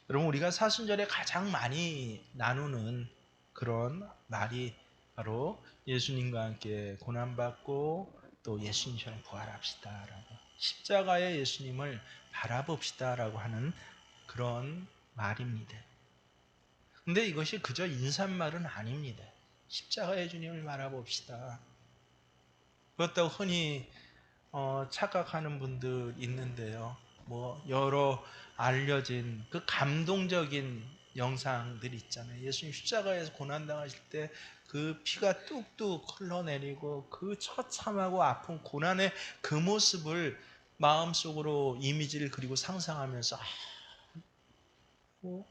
여러분, 우리가 사순절에 가장 많이 나누는 그런 말이 바로 예수님과 함께 고난받고 또 예수님처럼 부활합시다라고, 십자가의 예수님을 바라봅시다라고 하는 그런 말입니다. 근데 이것이 그저 인사말은 아닙니다. 십자가의 주님을 바라봅시다. 그렇다고 흔히 착각하는 분들 있는데요. 뭐 여러 알려진 그 감동적인 영상들 있잖아요. 예수님 십자가에서 고난당하실 때 그 피가 뚝뚝 흘러내리고 그 처참하고 아픈 고난의 그 모습을 마음속으로 이미지를 그리고 상상하면서 뭐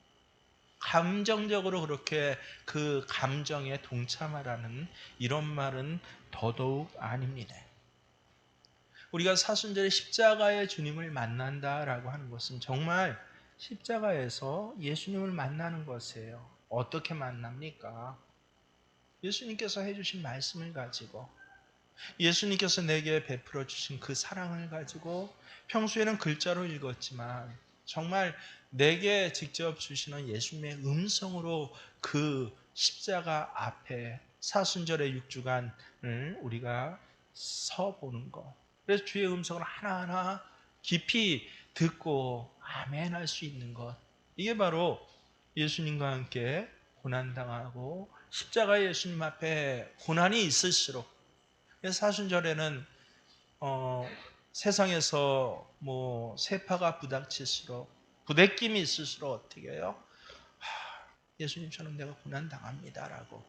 감정적으로 그렇게 그 감정에 동참하라는 이런 말은 더더욱 아닙니다. 우리가 사순절에 십자가의 주님을 만난다라고 하는 것은 정말 십자가에서 예수님을 만나는 것이에요. 어떻게 만납니까? 예수님께서 해주신 말씀을 가지고, 예수님께서 내게 베풀어 주신 그 사랑을 가지고, 평소에는 글자로 읽었지만 정말 내게 직접 주시는 예수님의 음성으로 그 십자가 앞에 사순절의 6주간을 우리가 서보는 것. 그래서 주의 음성을 하나하나 깊이 듣고 아멘 할 수 있는 것. 이게 바로 예수님과 함께 고난당하고 십자가의 예수님 앞에 고난이 있을수록, 사순절에는 세상에서 뭐 세파가 부닥칠수록, 부대낌이 있을수록 어떻게 해요? 예수님처럼 내가 고난당합니다라고,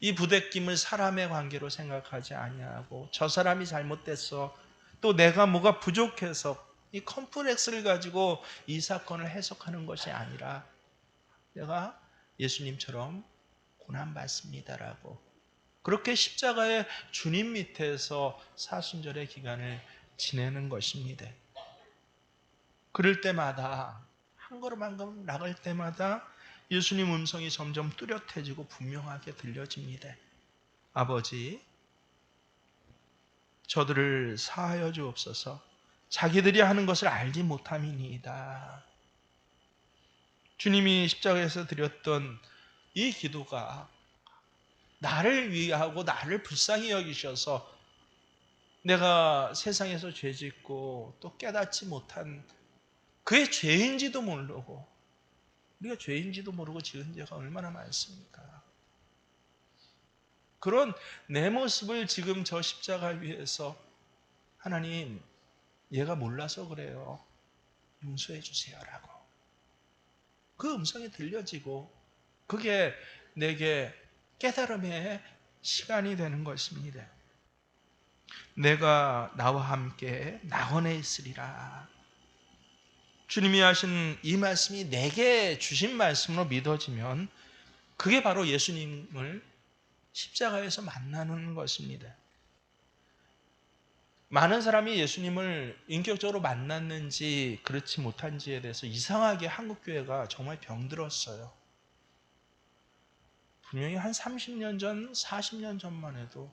이 부대낌을 사람의 관계로 생각하지 아니하고, 저 사람이 잘못됐어, 또 내가 뭐가 부족해서, 이 컴플렉스를 가지고 이 사건을 해석하는 것이 아니라 내가 예수님처럼 고난받습니다라고, 그렇게 십자가의 주님 밑에서 사순절의 기간을 지내는 것입니다. 그럴 때마다, 한 걸음 한 걸음 나갈 때마다 예수님 음성이 점점 뚜렷해지고 분명하게 들려집니다. 아버지, 저들을 사하여 주옵소서. 자기들이 하는 것을 알지 못함이니이다. 주님이 십자가에서 드렸던 이 기도가 나를 위하고 나를 불쌍히 여기셔서 내가 세상에서 죄짓고 또 깨닫지 못한 그의 죄인지도 모르고, 우리가 죄인지도 모르고 지은 죄가 얼마나 많습니까? 그런 내 모습을 지금 저 십자가 위에서, 하나님, 얘가 몰라서 그래요, 용서해 주세요라고 그 음성이 들려지고, 그게 내게 깨달음의 시간이 되는 것입니다. 내가 나와 함께 낙원에 있으리라. 주님이 하신 이 말씀이 내게 주신 말씀으로 믿어지면 그게 바로 예수님을 십자가에서 만나는 것입니다. 많은 사람이 예수님을 인격적으로 만났는지 그렇지 못한지에 대해서 이상하게 한국교회가 정말 병들었어요. 분명히 한 30년 전, 40년 전만 해도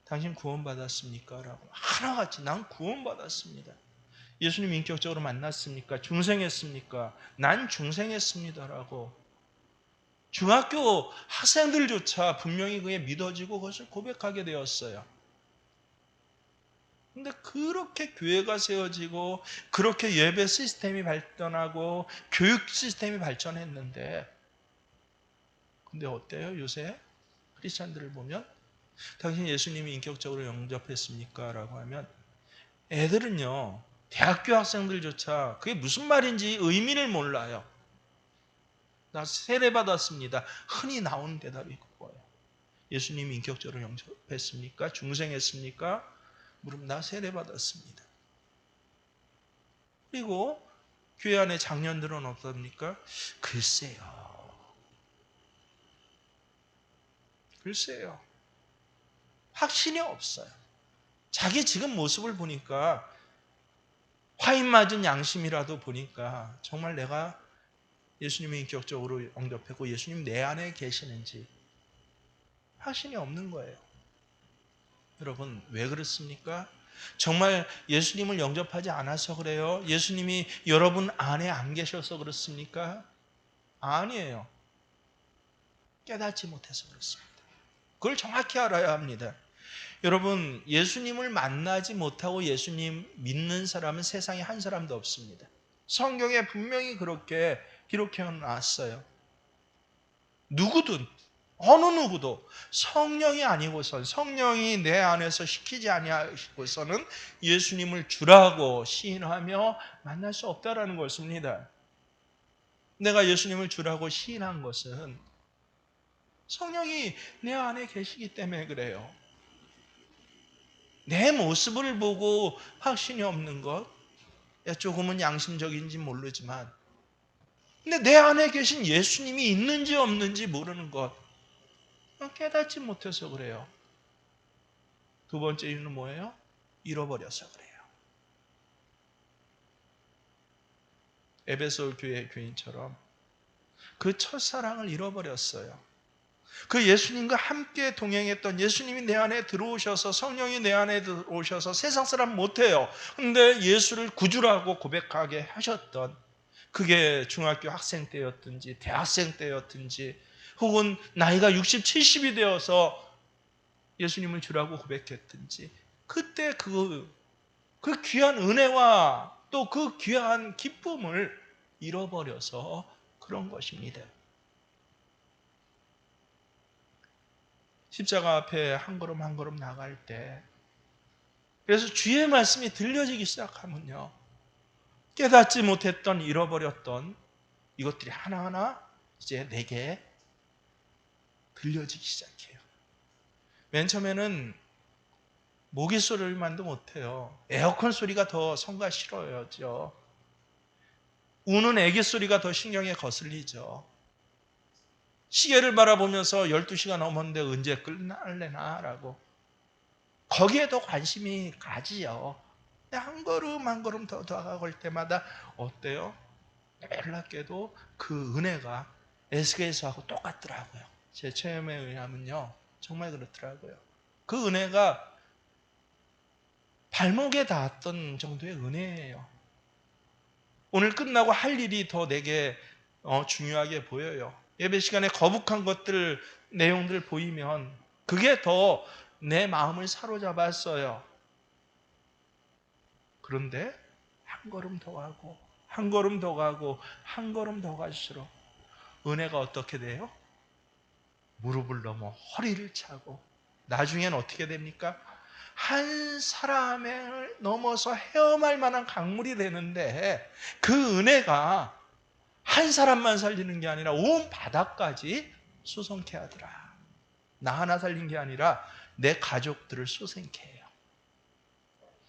당신 구원받았습니까? 라고 하나같이 난 구원받았습니다. 예수님 인격적으로 만났습니까? 중생했습니까? 난 중생했습니다라고 중학교 학생들조차 분명히 그게 믿어지고 그것을 고백하게 되었어요. 근데 그렇게 교회가 세워지고 그렇게 예배 시스템이 발전하고 교육 시스템이 발전했는데, 근데 어때요? 요새 크리스찬들을 보면 당신 예수님이 인격적으로 영접했습니까? 라고 하면 애들은요, 대학교 학생들조차 그게 무슨 말인지 의미를 몰라요. 나 세례받았습니다. 흔히 나오는 대답이 그거예요. 예수님이 인격적으로 영접했습니까? 중생했습니까? 물으면 나 세례받았습니다. 그리고 교회 안에 장년들은 어떻습니까? 글쎄요. 확신이 없어요. 자기 지금 모습을 보니까, 화인 맞은 양심이라도 보니까 정말 내가 예수님이 인격적으로 영접했고 예수님 내 안에 계시는지 확신이 없는 거예요. 여러분, 왜 그렇습니까? 정말 예수님을 영접하지 않아서 그래요? 예수님이 여러분 안에 안 계셔서 그렇습니까? 아니에요. 깨닫지 못해서 그렇습니다. 그걸 정확히 알아야 합니다. 여러분, 예수님을 만나지 못하고 예수님 믿는 사람은 세상에 한 사람도 없습니다. 성경에 분명히 그렇게 기록해 놨어요. 누구든, 어느 누구도 성령이 아니고선, 성령이 내 안에서 시키지 아니하고서는 예수님을 주라고 시인하며 만날 수 없다라는 것입니다. 내가 예수님을 주라고 시인한 것은 성령이 내 안에 계시기 때문에 그래요. 내 모습을 보고 확신이 없는 것, 조금은 양심적인지 모르지만, 근데 내 안에 계신 예수님이 있는지 없는지 모르는 것, 깨닫지 못해서 그래요. 두 번째 이유는 뭐예요? 잃어버려서 그래요. 에베소 교회 교인처럼 그 첫사랑을 잃어버렸어요. 그 예수님과 함께 동행했던, 예수님이 내 안에 들어오셔서, 성령이 내 안에 들어오셔서 세상 사람 못해요. 근데 예수를 구주라고 고백하게 하셨던, 그게 중학교 학생 때였든지 대학생 때였든지 혹은 나이가 60, 70이 되어서 예수님을 주라고 고백했든지, 그때 그 귀한 은혜와 또 그 귀한 기쁨을 잃어버려서 그런 것입니다. 십자가 앞에 한 걸음 한 걸음 나갈 때, 그래서 주의 말씀이 들려지기 시작하면요, 깨닫지 못했던, 잃어버렸던 이것들이 하나하나 이제 내게 들려지기 시작해요. 맨 처음에는 모기 소리만도 못해요. 에어컨 소리가 더 성가 싫어요죠. 우는 애기 소리가 더 신경에 거슬리죠. 시계를 바라보면서 12시가 넘었는데 언제 끝날래나 라고 거기에 더 관심이 가지요. 한 걸음 한 걸음 더 다가갈 때마다 어때요? 놀랍게도 그 은혜가 에스겔서하고 똑같더라고요. 제 체험에 의하면요, 정말 그렇더라고요. 그 은혜가 발목에 닿았던 정도의 은혜예요. 오늘 끝나고 할 일이 더 내게 중요하게 보여요. 예배 시간에 거북한 것들, 내용들 보이면 그게 더 내 마음을 사로잡았어요. 그런데 한 걸음 더 가고 한 걸음 더 가고 한 걸음 더 갈수록 은혜가 어떻게 돼요? 무릎을 넘어 허리를 차고 나중엔 어떻게 됩니까? 한 사람을 넘어서 헤엄할 만한 강물이 되는데, 그 은혜가 한 사람만 살리는 게 아니라 온 바다까지 수송케 하더라. 나 하나 살린 게 아니라 내 가족들을 수송케 해요.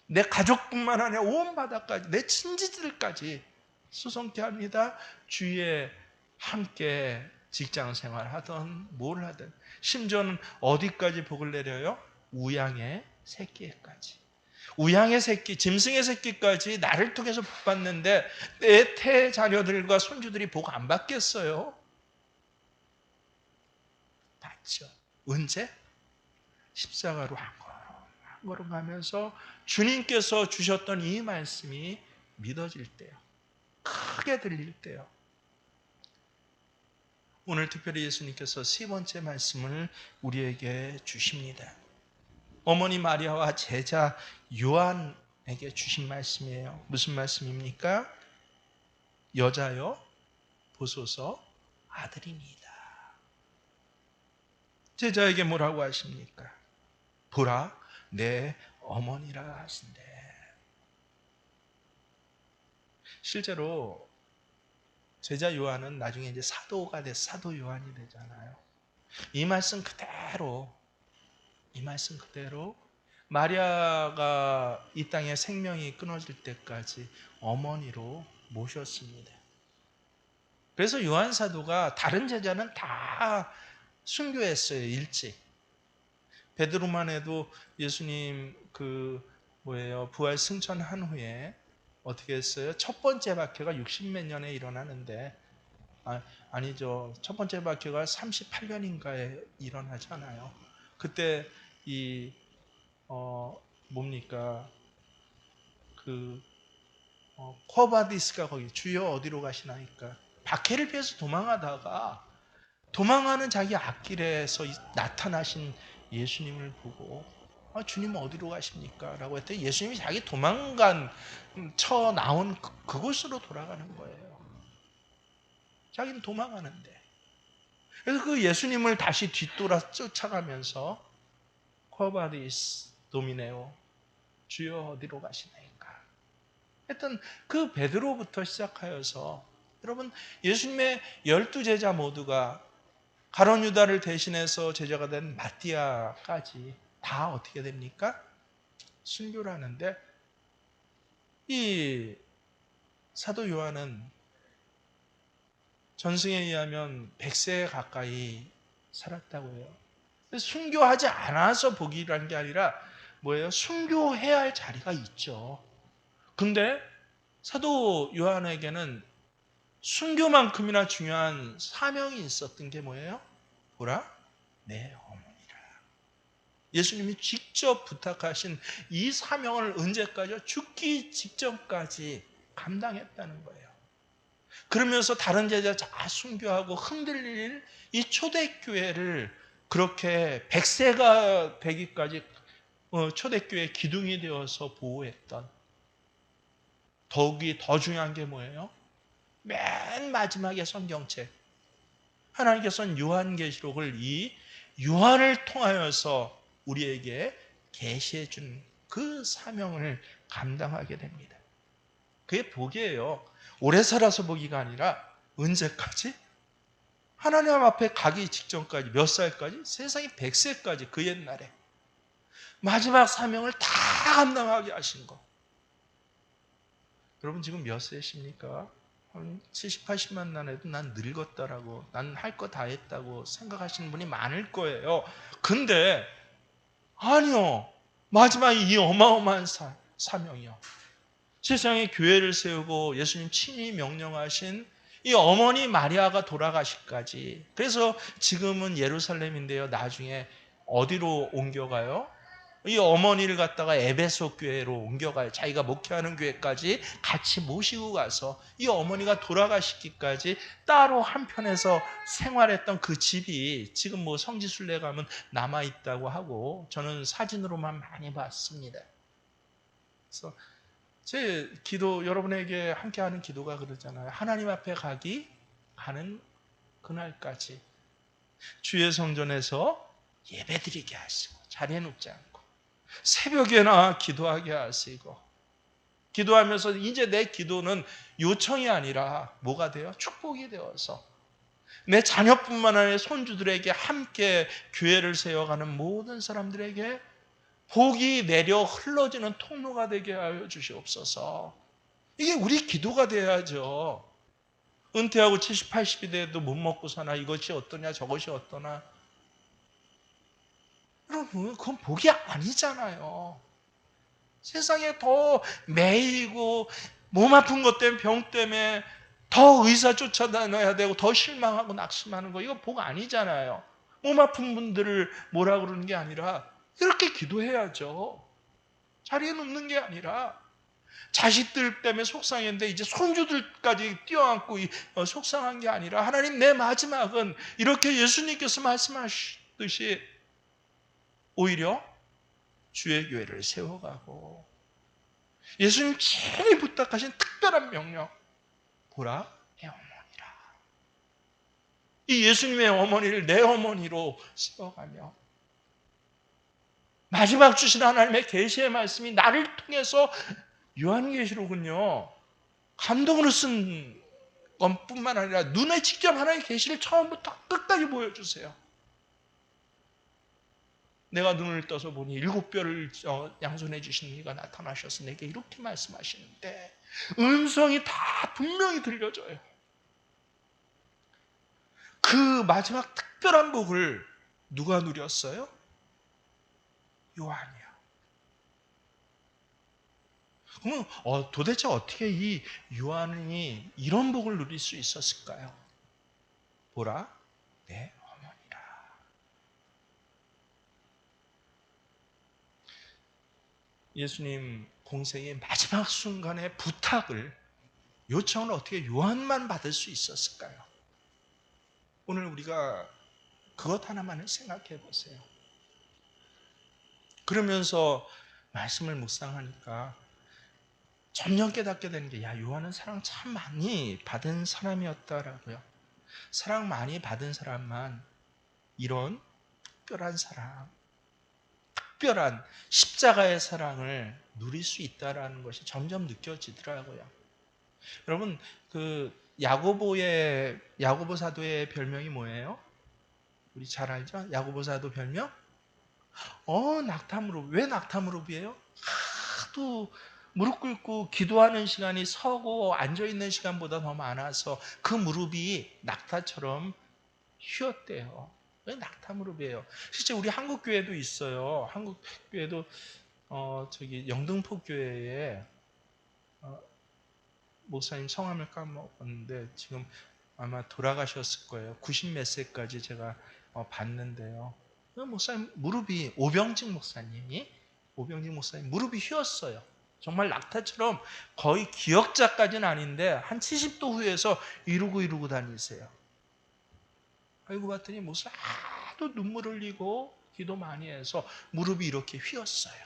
내 가족뿐만 아니라 온 바다까지, 내 친지들까지 수송케 합니다. 주위에 함께 직장 생활하던 뭘 하든, 심지어는 어디까지 복을 내려요? 우양의 새끼에까지. 우양의 새끼, 짐승의 새끼까지 나를 통해서 복 받는데 내 태 자녀들과 손주들이 복 안 받겠어요? 받죠. 언제? 십자가로 한 걸음 가면서 주님께서 주셨던 이 말씀이 믿어질 때요, 크게 들릴 때요. 오늘 특별히 예수님께서 세 번째 말씀을 우리에게 주십니다. 어머니 마리아와 제자 요한에게 주신 말씀이에요. 무슨 말씀입니까? 여자여 보소서 아들입니다. 제자에게 뭐라고 하십니까? 보라 내 어머니라 하신대. 실제로 제자 요한은 나중에 이제 사도가 돼서 사도 요한이 되잖아요. 이 말씀 그대로 마리아가 이 땅에 생명이 끊어질 때까지 어머니로 모셨습니다. 그래서 요한 사도가 다른 제자는 다 순교했어요, 일찍. 베드로만 해도 예수님 부활 승천한 후에 어떻게 했어요? 첫 번째 박해가 60몇 년에 일어나는데, 아니죠. 첫 번째 박해가 38년인가에 일어나잖아요. 그때 이 뭡니까? 그 코바디스가 거기 주여 어디로 가시나이까? 박해를 피해서 도망가는 자기 앞길에서 나타나신 예수님을 보고 주님 어디로 가십니까? 라고 했더니 예수님이 자기 도망간 쳐 나온 그곳으로 돌아가는 거예요. 자기는 도망가는데. 그래서 그 예수님을 다시 뒤돌아 쫓아가면서 코바디스 도미네오 주여 어디로 가시나이까? 했던 그 베드로부터 시작하여서 여러분 예수님의 12제자 모두가 가룟 유다를 대신해서 제자가 된 마띠아까지 다 어떻게 됩니까? 순교를 하는데 이 사도 요한은 전승에 의하면 100세 가까이 살았다고 해요. 순교하지 않아서 복이라는 게 아니라 뭐예요? 순교해야 할 자리가 있죠. 근데 사도 요한에게는 순교만큼이나 중요한 사명이 있었던 게 뭐예요? 보라, 내 어머니라. 예수님이 직접 부탁하신 이 사명을 언제까지요? 죽기 직전까지 감당했다는 거예요. 그러면서 다른 제자 다 순교하고 흔들릴 이 초대교회를 그렇게 100세가 되기까지 초대교회 기둥이 되어서 보호했던, 더욱이 더 중요한 게 뭐예요? 맨 마지막에 성경책 하나님께서는 요한계시록을 이 요한을 통하여서 우리에게 계시해 준 그 사명을 감당하게 됩니다. 그게 복이에요. 오래 살아서 복이가 아니라 언제까지? 하나님 앞에 가기 직전까지, 몇 살까지? 세상이 100세까지, 그 옛날에 마지막 사명을 다 감당하게 하신 거. 여러분 지금 몇 세십니까? 한 70, 80만 나해도 난 늙었다라고, 난 할 거 다 했다고 생각하시는 분이 많을 거예요. 근데 아니요. 마지막 이 어마어마한 사명이요. 세상에 교회를 세우고 예수님 친히 명령하신 이 어머니 마리아가 돌아가시까지. 그래서 지금은 예루살렘인데요. 나중에 어디로 옮겨가요? 이 어머니를 갖다가 에베소 교회로 옮겨가요. 자기가 목회하는 교회까지 같이 모시고 가서 이 어머니가 돌아가시기까지 따로 한편에서 생활했던 그 집이 지금 뭐 성지순례 가면 남아있다고 하고 저는 사진으로만 많이 봤습니다. 그래서 제 기도, 여러분에게 함께하는 기도가 그러잖아요. 하나님 앞에 가는 그날까지 주의 성전에서 예배드리게 하시고 자리에 눕지 않고 새벽에나 기도하게 하시고, 기도하면서 이제 내 기도는 요청이 아니라 뭐가 돼요? 축복이 되어서 내 자녀뿐만 아니라 손주들에게 함께 교회를 세워가는 모든 사람들에게 복이 내려 흘러지는 통로가 되게 하여 주시옵소서. 이게 우리 기도가 돼야죠. 은퇴하고 70, 80이 돼도 못 먹고 사나, 이것이 어떠냐 저것이 어떠나. 여러분 그건 복이 아니잖아요. 세상에 더 매이고 몸 아픈 것 때문에, 병 때문에 더 의사 쫓아다녀야 되고 더 실망하고 낙심하는 거, 이거 복 아니잖아요. 몸 아픈 분들을 뭐라 그러는 게 아니라 이렇게 기도해야죠. 자리에 눕는 게 아니라, 자식들 때문에 속상했는데 이제 손주들까지 뛰어안고 속상한 게 아니라, 하나님 내 마지막은 이렇게 예수님께서 말씀하셨듯이 오히려 주의 교회를 세워가고 예수님 친히 부탁하신 특별한 명령, 보라 내 어머니라. 이 예수님의 어머니를 내 어머니로 세워가며 마지막 주신 하나님의 계시의 말씀이 나를 통해서, 요한계시록은요 감동으로 쓴 것뿐만 아니라 눈에 직접 하나님의 계시를 처음부터 끝까지 보여주세요. 내가 눈을 떠서 보니 7뼈를 양손에 주신 이가 나타나셔서 내게 이렇게 말씀하시는데, 음성이 다 분명히 들려져요. 그 마지막 특별한 복을 누가 누렸어요? 요한이요. 그러면 도대체 어떻게 이 요한이 이런 복을 누릴 수 있었을까요? 보라 내 어머니라. 예수님 공생의 마지막 순간의 부탁을, 요청을 어떻게 요한만 받을 수 있었을까요? 오늘 우리가 그것 하나만을 생각해 보세요. 그러면서 말씀을 묵상하니까 점점 깨닫게 되는 게, 야, 요한은 사랑 참 많이 받은 사람이었다라고요. 사랑 많이 받은 사람만 이런 특별한 사랑, 특별한 십자가의 사랑을 누릴 수 있다라는 것이 점점 느껴지더라고요. 여러분, 그 야고보 사도의 별명이 뭐예요? 우리 잘 알죠? 야고보 사도 별명? 낙타무릎. 왜 낙타무릎이에요? 하도 무릎 꿇고 기도하는 시간이 서고 앉아있는 시간보다 더 많아서 그 무릎이 낙타처럼 휘었대요. 왜 낙타무릎이에요? 실제 우리 한국교회도 있어요. 한국교회도 저기 영등포 교회에 목사님 성함을 까먹었는데 지금 아마 돌아가셨을 거예요. 90 몇 세까지 제가 봤는데요. 그 목사님 무릎이, 오병직 목사님 무릎이 휘었어요. 정말 낙타처럼, 거의 기역자까지는 아닌데 한 70도 후에서 이러고 다니세요. 아이고 봤더니 목사 하도 눈물 흘리고 기도 많이 해서 무릎이 이렇게 휘었어요.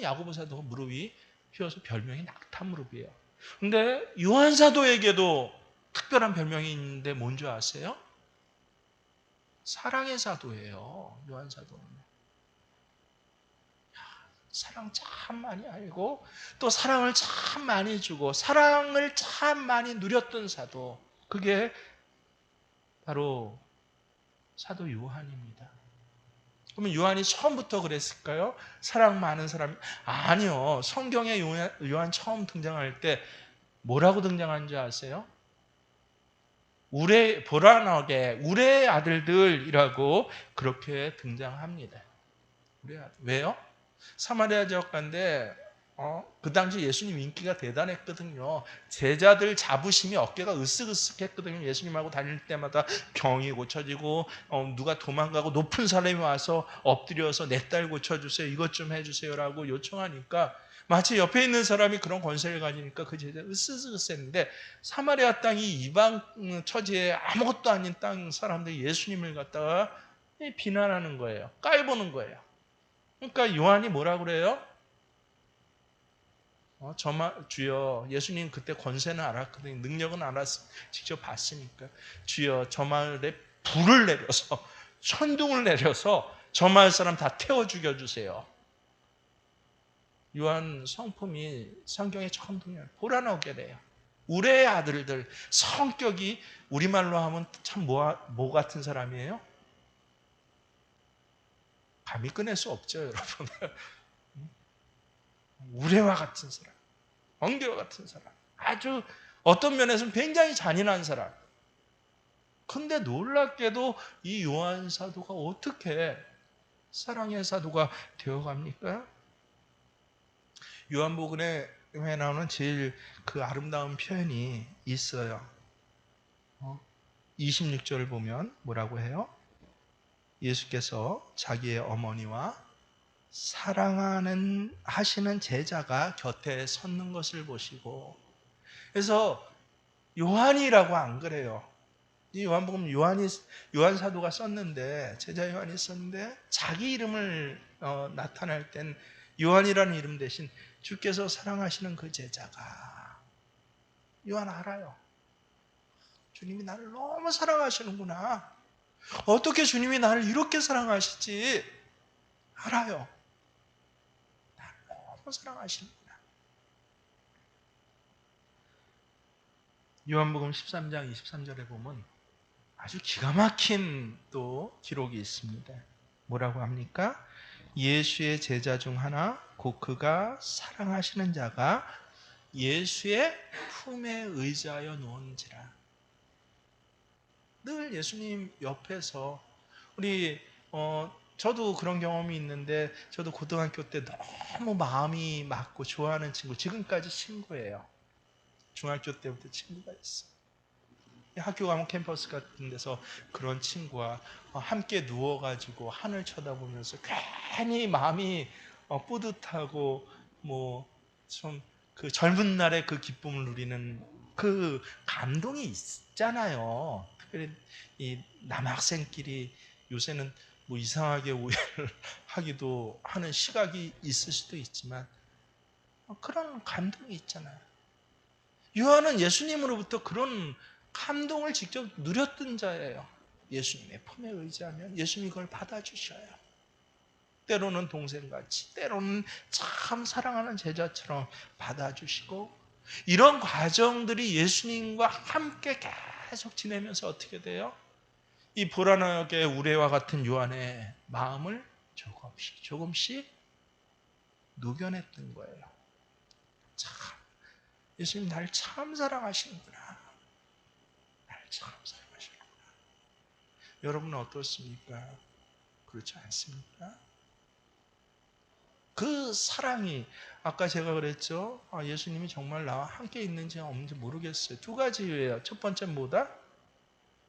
야고보 사도가 무릎이 휘어서 별명이 낙타 무릎이에요. 근데 요한 사도에게도 특별한 별명이 있는데 뭔지 아세요? 사랑의 사도예요. 요한 사도는 사랑 참 많이 알고 또 사랑을 참 많이 주고 사랑을 참 많이 누렸던 사도, 그게 바로 사도 요한입니다. 그러면 요한이 처음부터 그랬을까요? 사랑 많은 사람? 아니요. 성경에 요한 처음 등장할 때 뭐라고 등장하는지 아세요? 보라나게 우레의 아들들이라고 그렇게 등장합니다. 우레의 아들. 왜요? 사마리아 지역 가운데 그 당시 예수님 인기가 대단했거든요. 제자들 자부심이 어깨가 으쓱으쓱했거든요. 예수님하고 다닐 때마다 병이 고쳐지고 누가 도망가고 높은 사람이 와서 엎드려서 내 딸 고쳐주세요, 이것 좀 해주세요라고 요청하니까 마치 옆에 있는 사람이 그런 권세를 가지니까 그 제자 으쓱으쓱했는데, 사마리아 땅이 이방 처지에 아무것도 아닌 땅 사람들이 예수님을 갖다가 비난하는 거예요. 깔보는 거예요. 그러니까 요한이 뭐라 그래요? 주여, 예수님 그때 권세는 알았거든요. 능력은 알았어. 직접 봤으니까. 주여, 저 마을에 불을 내려서, 천둥을 내려서 저 마을 사람 다 태워 죽여주세요. 요한 성품이 성경에 처음 등장해요. 보라나오게 돼요. 우레의 아들들, 성격이 우리말로 하면 참 뭐 같은 사람이에요? 감히 꺼낼 수 없죠, 여러분. 우레와 같은 사람, 번개와 같은 사람, 아주 어떤 면에서는 굉장히 잔인한 사람. 근데 놀랍게도 이 요한 사도가 어떻게 사랑의 사도가 되어갑니까? 요한복음에 나오는 제일 그 아름다운 표현이 있어요. 26절을 보면 뭐라고 해요? 예수께서 자기의 어머니와 사랑하는 하시는 제자가 곁에 섰는 것을 보시고, 그래서 요한이라고 안 그래요. 이 요한복음 요한 사도가 썼는데, 제자 요한이 썼는데 자기 이름을 나타낼 땐 요한이라는 이름 대신 주께서 사랑하시는 그 제자가, 요한 알아요. 주님이 나를 너무 사랑하시는구나. 어떻게 주님이 나를 이렇게 사랑하시지 알아요. 나를 너무 사랑하시는구나. 요한복음 13장 23절에 보면 아주 기가 막힌 또 기록이 있습니다. 뭐라고 합니까? 예수의 제자 중 하나 곧 그가 사랑하시는 자가 예수의 품에 의지하여 놓은지라. 늘 예수님 옆에서 저도 그런 경험이 있는데, 저도 고등학교 때 너무 마음이 맞고 좋아하는 친구, 지금까지 친구예요. 중학교 때부터 친구가 있어요. 학교 가면 캠퍼스 같은 데서 그런 친구와 함께 누워가지고 하늘 쳐다보면서 괜히 마음이 뿌듯하고 뭐 좀 그 젊은 날의 그 기쁨을 누리는 그 감동이 있잖아요. 특별히 이 남학생끼리 요새는 뭐 이상하게 오해를 하기도 하는 시각이 있을 수도 있지만 그런 감동이 있잖아요. 요한은 예수님으로부터 그런 감동을 직접 누렸던 자예요. 예수님의 품에 의지하면 예수님이 그걸 받아주셔요. 때로는 동생같이, 때로는 참 사랑하는 제자처럼 받아주시고, 이런 과정들이 예수님과 함께 계속 지내면서 어떻게 돼요? 이 보라나의 우레와 같은 요한의 마음을 조금씩 조금씩 녹여냈던 거예요. 참, 예수님 날 참 사랑하시는구나. 날 참 사랑하시는구나. 여러분은 어떻습니까? 그렇지 않습니까? 그 사랑이, 아까 제가 그랬죠. 예수님이 정말 나와 함께 있는지 없는지 모르겠어요. 두 가지 이유예요. 첫 번째는 뭐다?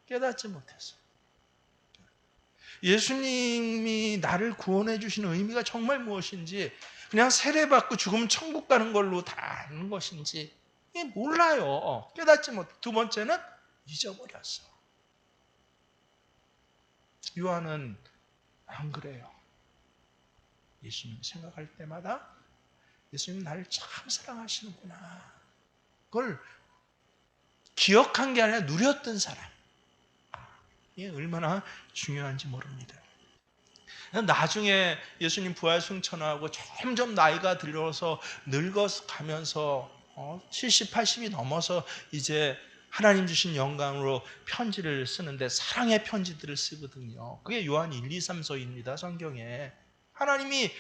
깨닫지 못했어요. 예수님이 나를 구원해 주시는 의미가 정말 무엇인지, 그냥 세례받고 죽으면 천국 가는 걸로 다 아는 것인지 몰라요. 깨닫지 못해. 두 번째는 잊어버렸어. 요한은 안 그래요. 예수님 생각할 때마다 예수님 나를 참 사랑하시는구나. 그걸 기억한 게 아니라 누렸던 사람. 이게 얼마나 중요한지 모릅니다. 나중에 예수님 부활 승천하고 점점 나이가 들어서 늙어가면서 70, 80이 넘어서 이제 하나님 주신 영감으로 편지를 쓰는데 사랑의 편지들을 쓰거든요. 그게 요한 1, 2, 3서입니다. 성경에. 하나님이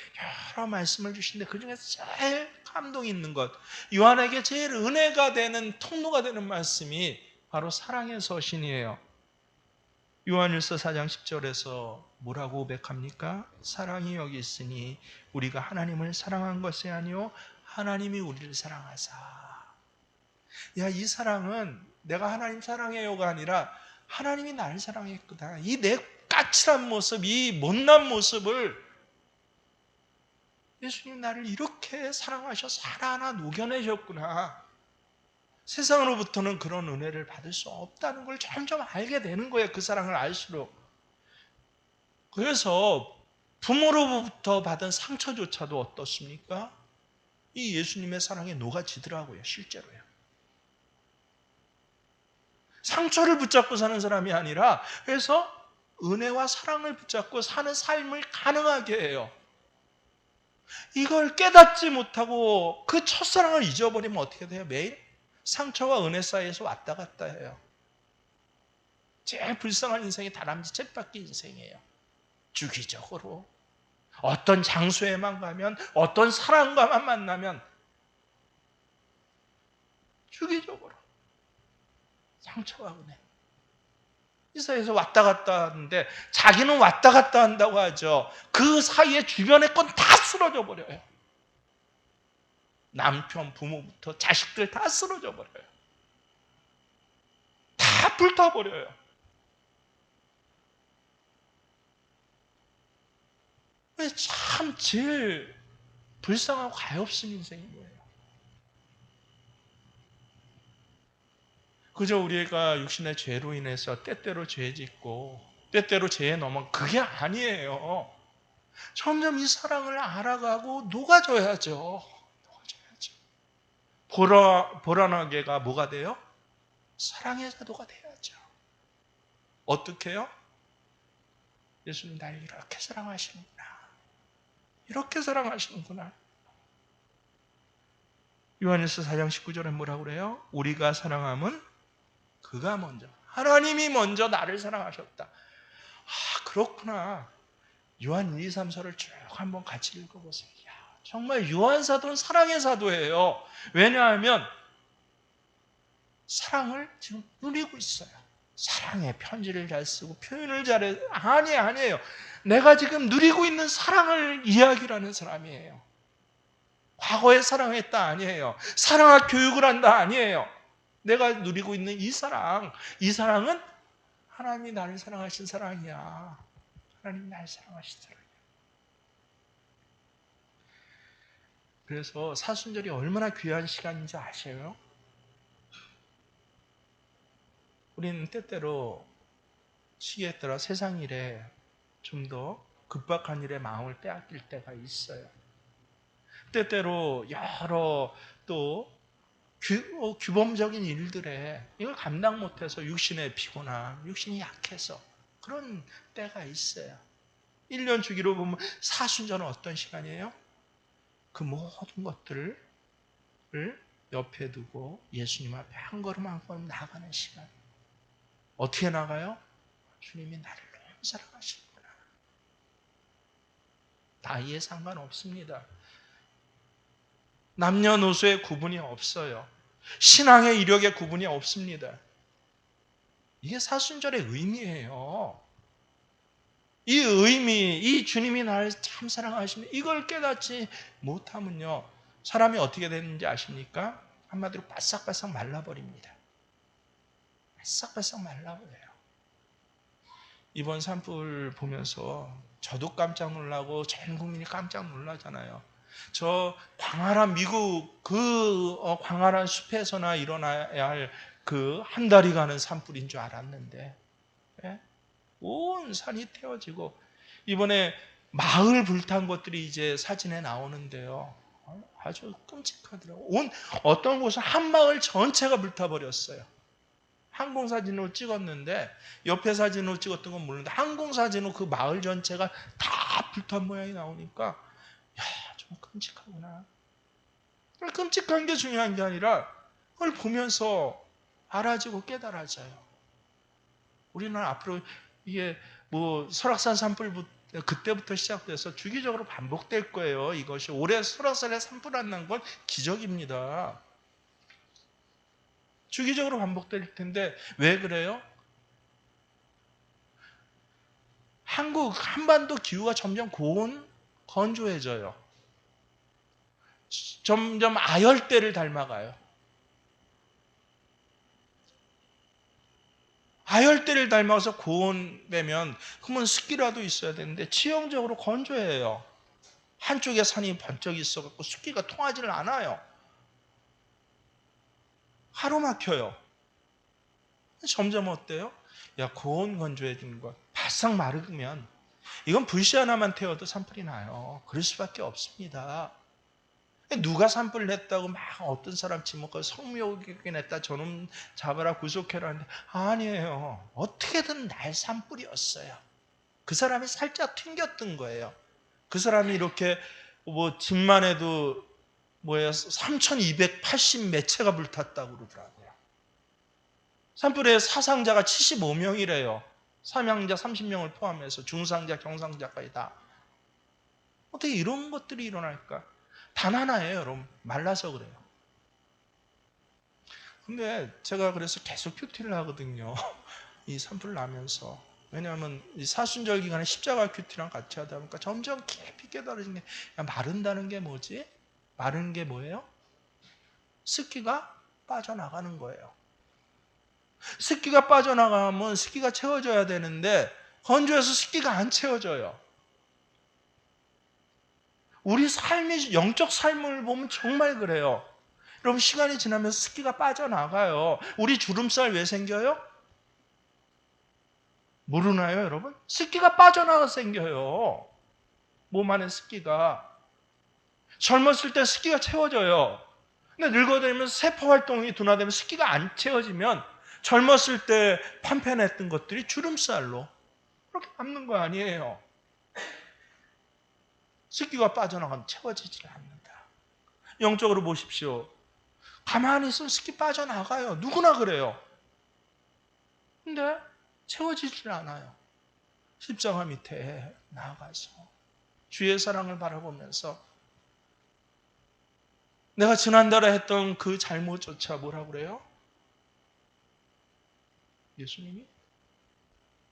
여러 말씀을 주시는데 그중에서 제일 감동 있는 것, 요한에게 제일 은혜가 되는 통로가 되는 말씀이 바로 사랑의 서신이에요. 요한일서 4장 10절에서 뭐라고 고백합니까? 사랑이 여기 있으니 우리가 하나님을 사랑한 것이 아니요 하나님이 우리를 사랑하사. 야, 이 사랑은 내가 하나님 사랑해요가 아니라 하나님이 나를 사랑했구나. 이 내 까칠한 모습, 이 못난 모습을 예수님 나를 이렇게 사랑하셔서 하나하나 녹여내셨구나. 세상으로부터는 그런 은혜를 받을 수 없다는 걸 점점 알게 되는 거예요. 그 사랑을 알수록. 그래서 부모로부터 받은 상처조차도 어떻습니까? 이 예수님의 사랑에 녹아지더라고요. 실제로요. 상처를 붙잡고 사는 사람이 아니라, 그래서 은혜와 사랑을 붙잡고 사는 삶을 가능하게 해요. 이걸 깨닫지 못하고 그 첫사랑을 잊어버리면 어떻게 돼요? 매일 상처와 은혜 사이에서 왔다 갔다 해요. 제일 불쌍한 인생이 다람쥐 쳇바퀴 인생이에요. 주기적으로 어떤 장소에만 가면, 어떤 사람과만 만나면 주기적으로 상처와 은혜 이 사이에서 왔다 갔다 하는데, 자기는 왔다 갔다 한다고 하죠. 그 사이에 주변의 건 다 쓰러져 버려요. 남편, 부모부터 자식들 다 쓰러져 버려요. 다 불타버려요. 참 제일 불쌍하고 가엾은 인생인 거예요. 그저 우리가 육신의 죄로 인해서 때때로 죄 짓고 때때로 죄에 넘어, 그게 아니에요. 점점 이 사랑을 알아가고 녹아져야죠. 보라나게가 뭐가 돼요? 사랑의 사도가 돼야죠. 어떻게 해요? 예수님 나를 이렇게 사랑하시는구나. 이렇게 사랑하시는구나. 요한일서 4장 19절에 뭐라고 그래요? 우리가 사랑함은 그가 먼저, 하나님이 먼저 나를 사랑하셨다. 그렇구나. 요한 1, 2, 3서를 쭉 한번 같이 읽어보세요. 정말 요한 사도는 사랑의 사도예요. 왜냐하면 사랑을 지금 누리고 있어요. 사랑의 편지를 잘 쓰고 표현을 잘해요. 아니에요. 내가 지금 누리고 있는 사랑을 이야기를 하는 사람이에요. 과거에 사랑했다 아니에요. 사랑할 교육을 한다 아니에요. 내가 누리고 있는 이 사랑은 하나님이 나를 사랑하신 사랑이야. 하나님이 나를 사랑하신 사랑이야. 그래서 사순절이 얼마나 귀한 시간인지 아세요? 우리는 때때로 시기에 따라 세상 일에 좀 더 급박한 일에 마음을 빼앗길 때가 있어요. 때때로 여러 또 규범적인 일들에 이걸 감당 못해서 육신에 피곤함, 육신이 약해서 그런 때가 있어요. 1년 주기로 보면 사순절은 어떤 시간이에요? 그 모든 것들을 옆에 두고 예수님 앞에 한 걸음 한 걸음 나가는 시간. 어떻게 나가요? 주님이 나를 너무 사랑하시는구나. 나이에 상관없습니다. 남녀노소의 구분이 없어요. 신앙의 이력의 구분이 없습니다. 이게 사순절의 의미예요. 이 의미, 이 주님이 나를 참 사랑하시는 이걸 깨닫지 못하면요. 사람이 어떻게 되는지 아십니까? 한마디로 바싹바싹 말라버립니다. 바싹바싹 말라버려요. 이번 산불 보면서 저도 깜짝 놀라고 전 국민이 깜짝 놀라잖아요. 저 광활한 미국 그 광활한 숲에서나 일어나야 할 그 한 달이 가는 산불인 줄 알았는데 예? 온 산이 태워지고 이번에 마을 불탄 것들이 이제 사진에 나오는데요. 아주 끔찍하더라고요. 어떤 곳은 한 마을 전체가 불타버렸어요. 항공사진으로 찍었는데 옆에 사진으로 찍었던 건 모르는데 항공사진으로 그 마을 전체가 다 불탄 모양이 나오니까 야, 좀 끔찍하구나. 끔찍한 게 중요한 게 아니라 그걸 보면서 알아지고 깨달아져요. 우리는 앞으로 이게 뭐 설악산 산불 그때부터 시작돼서 주기적으로 반복될 거예요. 이것이 올해 설악산에 산불 안 난 건 기적입니다. 주기적으로 반복될 텐데 왜 그래요? 한반도 기후가 점점 건조해져요. 점점 아열대를 닮아가요. 아열대를 닮아서 고온되면 그러면 습기라도 있어야 되는데 지형적으로 건조해요. 한쪽에 산이 번쩍 있어갖고 습기가 통하지를 않아요. 하루 막혀요. 점점 어때요? 야, 고온 건조해지는 것. 바싹 마르면 이건 불씨 하나만 태워도 산불이 나요. 그럴 수밖에 없습니다. 누가 산불을 냈다고 막 어떤 사람 지목하고 성묘하게 냈다 저놈 잡아라 구속해라 하는데 아니에요. 어떻게든 날 산불이었어요. 그 사람이 살짝 튕겼던 거예요. 그 사람이 이렇게 뭐 집만 해도 3280 매체가 불탔다고 그러더라고요. 산불의 사상자가 75명이래요. 사망자 30명을 포함해서 중상자, 경상자까지 다. 어떻게 이런 것들이 일어날까? 단 하나예요, 여러분. 말라서 그래요. 근데 제가 그래서 계속 큐티를 하거든요. 이 산불 나면서. 왜냐하면 이 사순절 기간에 십자가 큐티랑 같이 하다 보니까 점점 깊이 깨달아진 게 마른다는 게 뭐지? 마른 게 뭐예요? 습기가 빠져나가는 거예요. 습기가 빠져나가면 습기가 채워져야 되는데 건조해서 습기가 안 채워져요. 우리 삶이 영적 삶을 보면 정말 그래요. 여러분 시간이 지나면 습기가 빠져나가요. 우리 주름살 왜 생겨요? 모르나요, 여러분? 습기가 빠져나가 생겨요. 몸 안에 습기가. 젊었을 때 습기가 채워져요. 근데 늙어들면 세포 활동이 둔화되면 습기가 안 채워지면 젊었을 때 판편했던 것들이 주름살로 그렇게 남는 거 아니에요. 습기가 빠져나가면 채워지지 않는다. 영적으로 보십시오. 가만히 있으면 습기 빠져나가요. 누구나 그래요. 근데 채워지질 않아요. 십자가 밑에 나아가서 주의 사랑을 바라보면서 내가 지난달에 했던 그 잘못조차 뭐라고 그래요? 예수님이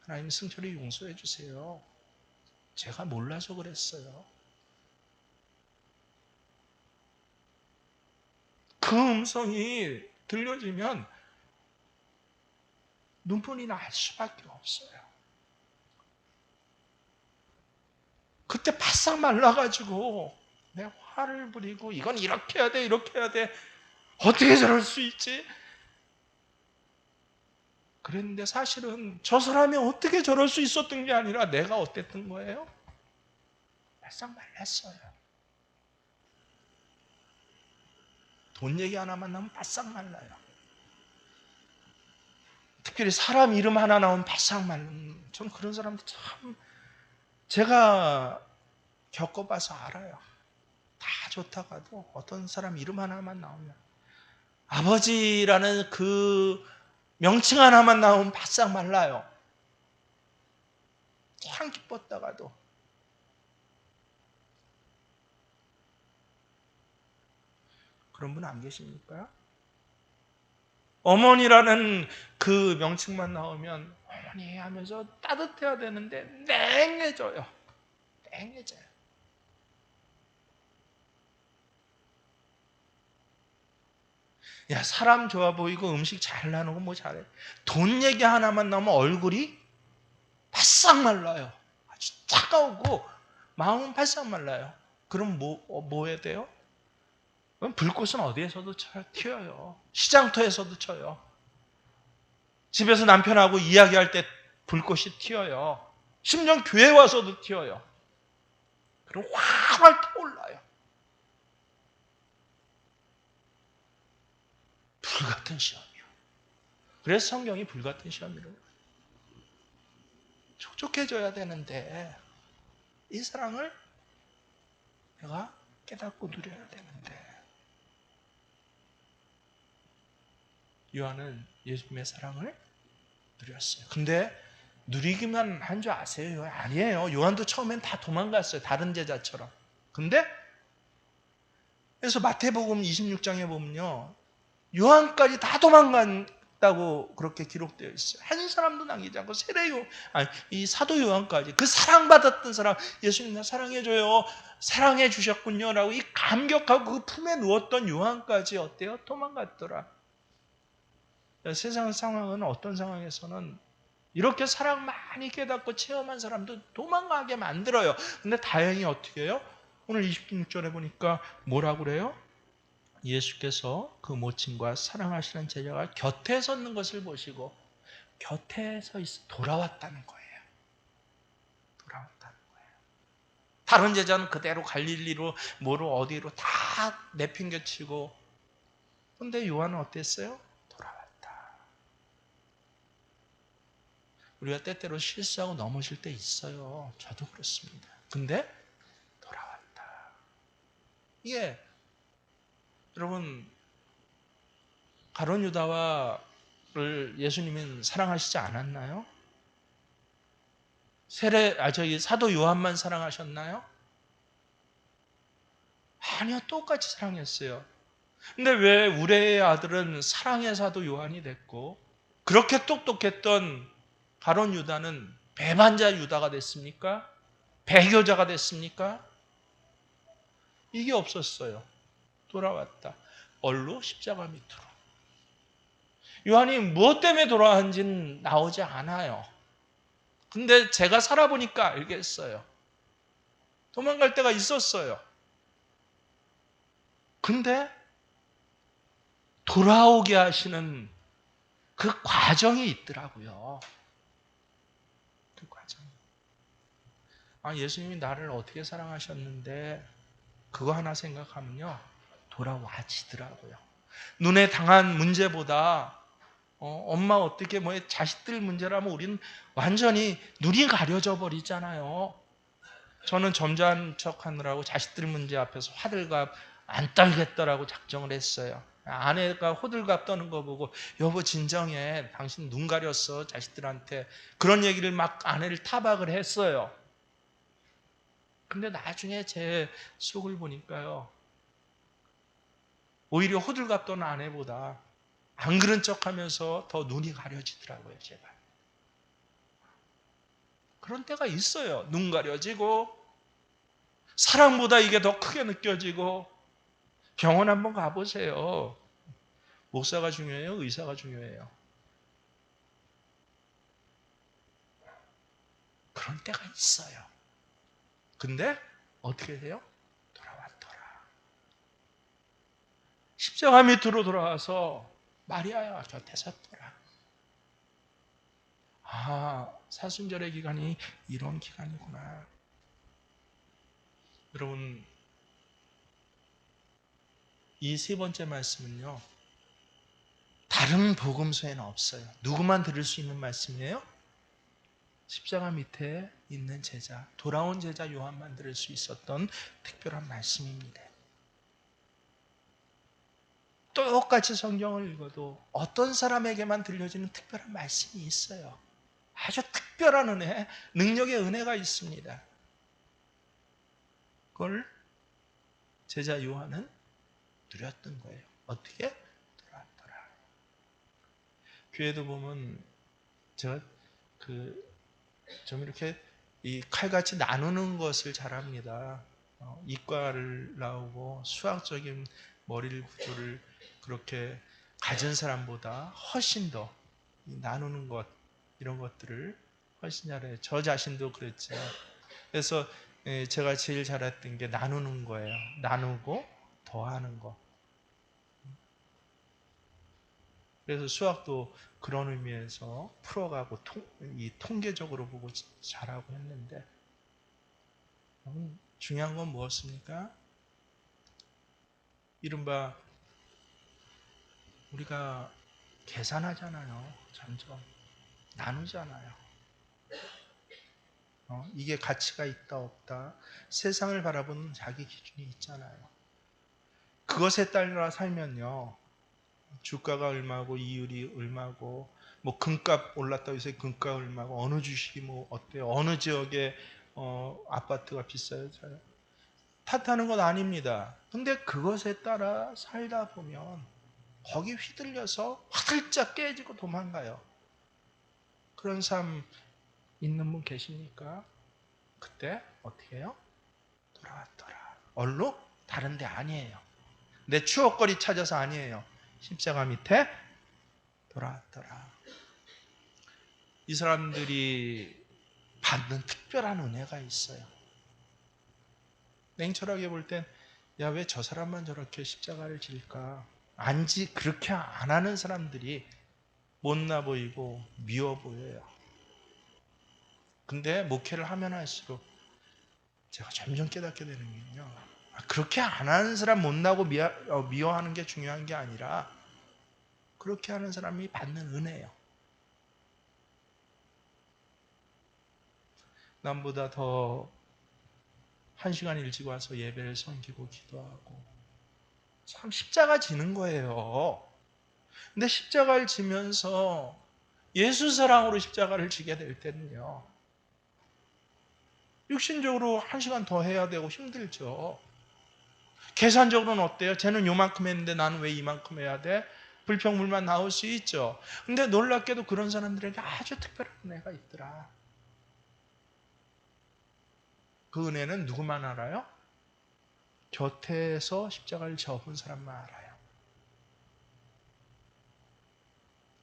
하나님 승철이 용서해 주세요. 제가 몰라서 그랬어요. 그 음성이 들려지면 눈물이 날 수밖에 없어요. 그때 바싹 말라가지고 내가 화를 부리고 이건 이렇게 해야 돼, 이렇게 해야 돼. 어떻게 저럴 수 있지? 그랬는데 사실은 저 사람이 어떻게 저럴 수 있었던 게 아니라 내가 어땠던 거예요? 바싹 말랐어요. 돈 얘기 하나만 나오면 바싹 말라요. 특별히 사람 이름 하나 나오면 바싹 말른. 전 그런 사람들 참 제가 겪어봐서 알아요. 다 좋다가도 어떤 사람 이름 하나만 나오면 아버지라는 그 명칭 하나만 나오면 바싹 말라요. 참 기뻤다가도. 그런 분 안 계십니까? 어머니라는 그 명칭만 나오면 어머니 하면서 따뜻해야 되는데 냉해져요. 냉해져요. 야, 사람 좋아 보이고 음식 잘 나누고 뭐 잘해. 돈 얘기 하나만 나오면 얼굴이 바싹 말라요. 아주 차가우고 마음은 바싹 말라요. 그럼 뭐 해야 돼요? 그럼 불꽃은 어디에서도 튀어요. 시장터에서도 쳐요. 집에서 남편하고 이야기할 때 불꽃이 튀어요. 심지어 교회 와서도 튀어요. 그럼 활활 타올라요. 불같은 시험이요. 그래서 성경이 불같은 시험이라고. 촉촉해져야 되는데 이 사랑을 내가 깨닫고 누려야 되는데 요한은 예수님의 사랑을 누렸어요. 근데 누리기만 한 줄 아세요? 아니에요. 요한도 처음엔 다 도망갔어요. 다른 제자처럼. 근데 그래서 마태복음 26장에 보면요. 요한까지 다 도망갔다고 그렇게 기록되어 있어요. 한 사람도 남기지 않고 이 사도 요한까지 그 사랑받았던 사람 예수님 나 사랑해줘요. 사랑해 주셨군요. 라고 이 감격하고 그 품에 누웠던 요한까지 어때요? 도망갔더라. 세상 상황은 어떤 상황에서는 이렇게 사랑 많이 깨닫고 체험한 사람도 도망가게 만들어요. 근데 다행히 어떻게 해요? 오늘 26절에 보니까 뭐라고 그래요? 예수께서 그 모친과 사랑하시는 제자가 곁에 섰는 것을 보시고 곁에 서 있어 돌아왔다는 거예요. 돌아왔다는 거예요. 다른 제자는 그대로 갈릴리로 뭐로 어디로 다 내팽개치고 근데 요한은 어땠어요? 돌아왔다. 우리가 때때로 실수하고 넘어질 때 있어요. 저도 그렇습니다. 근데 돌아왔다. 이게 여러분 가룟 유다를 예수님은 사랑하시지 않았나요? 저희 사도 요한만 사랑하셨나요? 아니요, 똑같이 사랑했어요. 근데 왜 우레의 아들은 사랑의 사도 요한이 됐고 그렇게 똑똑했던 가룟 유다는 배반자 유다가 됐습니까? 배교자가 됐습니까? 이게 없었어요. 돌아왔다. 얼로 십자가 밑으로. 요한이 무엇 때문에 돌아왔는지는 나오지 않아요. 근데 제가 살아보니까 알겠어요. 도망갈 때가 있었어요. 근데 돌아오게 하시는 그 과정이 있더라고요. 그 과정. 예수님이 나를 어떻게 사랑하셨는데 그거 하나 생각하면요. 돌아와지더라고요. 눈에 당한 문제보다 엄마 어떻게 자식들 문제라면 우리는 완전히 눈이 가려져 버리잖아요. 저는 점잖은 척 하느라고 자식들 문제 앞에서 화들갑 안 떨겠더라고 작정을 했어요. 아내가 호들갑 떠는 거 보고 여보 진정해. 당신 눈 가렸어 자식들한테. 그런 얘기를 막 아내를 타박을 했어요. 근데 나중에 제 속을 보니까요. 오히려 호들갑 떠는 아내보다 안 그런 척하면서 더 눈이 가려지더라고요. 제발. 그런 때가 있어요. 눈 가려지고 사랑보다 이게 더 크게 느껴지고 병원 한번 가보세요. 목사가 중요해요? 의사가 중요해요? 그런 때가 있어요. 근데 어떻게 돼요? 돌아왔더라. 십자가 밑으로 돌아와서 마리아와 곁에 섰더라. 아, 사순절의 기간이 이런 기간이구나. 여러분, 이 세 번째 말씀은요, 다른 복음서에는 없어요. 누구만 들을 수 있는 말씀이에요? 십자가 밑에 있는 제자, 돌아온 제자 요한만 들을 수 있었던 특별한 말씀입니다. 똑같이 성경을 읽어도 어떤 사람에게만 들려지는 특별한 말씀이 있어요. 아주 특별한 은혜, 능력의 은혜가 있습니다. 그걸 제자 요한은 누렸던 거예요. 어떻게? 돌아왔더라. 교회도 보면 제가 좀 이렇게 이 칼같이 나누는 것을 잘합니다. 이과를 나오고 수학적인 머리를 구조를 그렇게 가진 사람보다 훨씬 더 나누는 것, 이런 것들을 훨씬 잘해요. 저 자신도 그랬죠. 그래서 제가 제일 잘했던 게 나누는 거예요. 나누고 더하는 거. 그래서 수학도 그런 의미에서 풀어가고 이 통계적으로 보고 잘하고 했는데, 중요한 건 무엇입니까? 이른바 우리가 계산하잖아요. 점점 나누잖아요. 이게 가치가 있다 없다, 세상을 바라보는 자기 기준이 있잖아요. 그것에 따라 살면요, 주가가 얼마고 이율이 얼마고 뭐 금값 올랐다고 해서 금값 얼마고 어느 주식이 뭐 어때요, 어느 지역에 아파트가 비싸요, 탓하는 건 아닙니다. 근데 그것에 따라 살다 보면 거기 휘둘려서 화들짝 깨지고 도망가요. 그런 삶 있는 분 계십니까? 그때 어떻게 해요? 돌아왔더라. 얼로? 다른 데 아니에요. 내 추억거리 찾아서 아니에요. 십자가 밑에 돌아왔더라. 이 사람들이 받는 특별한 은혜가 있어요. 냉철하게 볼 땐, 야, 왜 저 사람만 저렇게 십자가를 질까? 그렇게 안 하는 사람들이 못나 보이고 미워 보여요. 근데 목회를 하면 할수록 제가 점점 깨닫게 되는 게요, 그렇게 안 하는 사람 못나고 미워하는 게 중요한 게 아니라 그렇게 하는 사람이 받는 은혜예요. 남보다 더 1시간 일찍 와서 예배를 섬기고 기도하고 참 십자가 지는 거예요. 근데 십자가를 지면서 예수 사랑으로 십자가를 지게 될 때는요, 육신적으로 1시간 더 해야 되고 힘들죠. 계산적으로는 어때요? 쟤는 요만큼 했는데 나는 왜 이만큼 해야 돼? 불평불만 나올 수 있죠. 근데 놀랍게도 그런 사람들에게 아주 특별한 은혜가 있더라. 그 은혜는 누구만 알아요? 곁에서 십자가를 접은 사람만 알아요.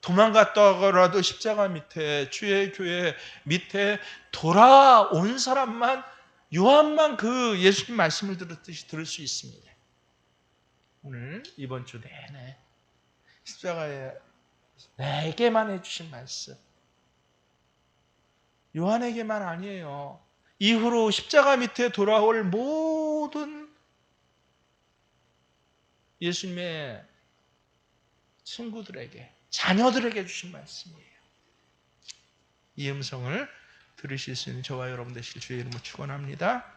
도망갔다가라도 십자가 밑에, 주의 교회 밑에 돌아온 사람만, 요한만 그 예수님 말씀을 들었듯이 들을 수 있습니다. 오늘 이번 주 내내 십자가에 내게만 해주신 말씀, 요한에게만 아니에요. 이후로 십자가 밑에 돌아올 모든 예수님의 친구들에게, 자녀들에게 주신 말씀이에요. 이 음성을 들으실 수 있는 저와 여러분 되실 주의 이름으로 축원합니다.